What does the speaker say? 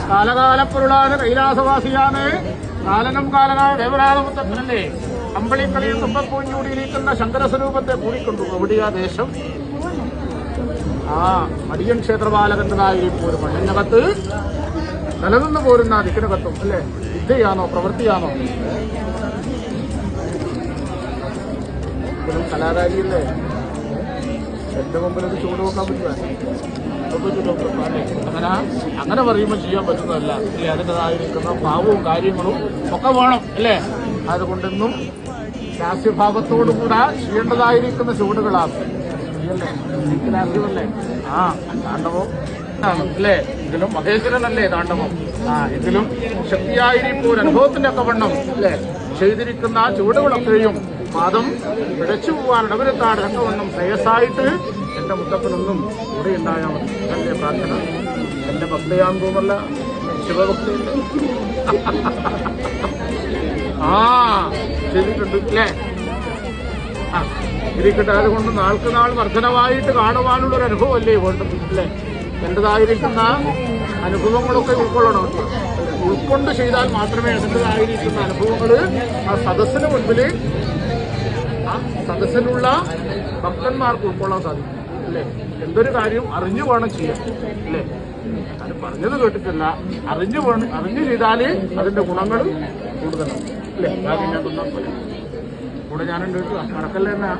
കാലകാലപ്പൊരുളാണ് കൈലാസവാസിയാണ് കാലനം കാലനായ ദേവരാജമുത്തപ്പനല്ലേ അമ്പളിക്കളിയിൽ തുമ്പപ്പൂഞ്ചൂടിയിരിക്കുന്ന ശങ്കരസ്വരൂപത്തെ കൂടിക്കൊണ്ടു. എവിടെയാ ദേശം? ആ മടിയൻ ക്ഷേത്രപാലകന്റേതായിരിക്കും ഒരു മണ്ണിനകത്ത് നിലനിന്ന് പോരുന്ന ദിക്കിനകത്തും അല്ലേ? വിദ്യയാണോ പ്രവൃത്തിയാണോ? ഇതിലും കലാകാരിയല്ലേ? എന്റെ മുമ്പിൽ ഒരു ചൂട് നോക്കാൻ പറ്റുക അങ്ങനെ പറയുമ്പോൾ ചെയ്യാൻ പറ്റുന്നതല്ല അല്ലേ? അതിൻ്റെതായിരിക്കുന്ന ഭാവവും കാര്യങ്ങളും ഒക്കെ വേണം അല്ലേ? അതുകൊണ്ടെന്നും രാഷ്ട്രീയഭാവത്തോടുകൂടെ ചെയ്യേണ്ടതായിരിക്കുന്ന ചുവടുകളാണ് രാഷ്ട്രീയമല്ലേ? ആ താണ്ഡവം അല്ലേ? ഇതിലും മഹേശ്വരനല്ലേ താണ്ഡവം? ഇതിലും ശക്തിയായിരിക്കും ഒരു അനുഭവത്തിന്റെ ഒക്കെ വണ്ണം അല്ലേ? ചെയ്തിരിക്കുന്ന ചുവടുകളൊക്കെയും പാദം പിടച്ചു പോകാൻ ഇടവരുത്താട് രംഗവണ്ണം ശ്രേയസ്സായിട്ട് എന്റെ മുത്തപ്പനൊന്നും കൂടെ ഉണ്ടായാൽ മതി. എന്റെ പ്രാർത്ഥന എന്റെ ഭക്തയാന്തോമല്ല ശിവഭക്തിയല്ലേ? ചെയ്തിട്ടുണ്ട് അല്ലേ? ഇരിക്കട്ടെ. അതുകൊണ്ട് നാൾക്ക് നാൾ വർധനമായിട്ട് കാണുവാനുള്ളൊരു അനുഭവമല്ലേ വേണ്ടത് അല്ലേ? എന്റേതായിരിക്കുന്ന അനുഭവങ്ങളൊക്കെ ഉൾക്കൊള്ളണം. ഉൾക്കൊണ്ട് ചെയ്താൽ മാത്രമേ അതിൻ്റെതായിരിക്കുന്ന അനുഭവങ്ങൾ ആ സദസ്സിന് മുൻപിൽ ആ സദസ്സിലുള്ള ഭക്തന്മാർക്ക് ഉൾക്കൊള്ളാൻ സാധിക്കും അല്ലേ? എന്തൊരു കാര്യം അറിഞ്ഞു വേണം ചെയ്യാൻ അല്ലേ? അത് പറഞ്ഞത് കേട്ടിട്ടില്ല, അറിഞ്ഞു ചെയ്താല് അതിന്റെ ഗുണങ്ങൾ കൂടുതലാണ് അല്ലേ? ബാക്കി ഞാൻ തന്നാൽ പോലെ കൂടെ ഞാനുണ്ട് മറക്കല്ലേ എന്നാ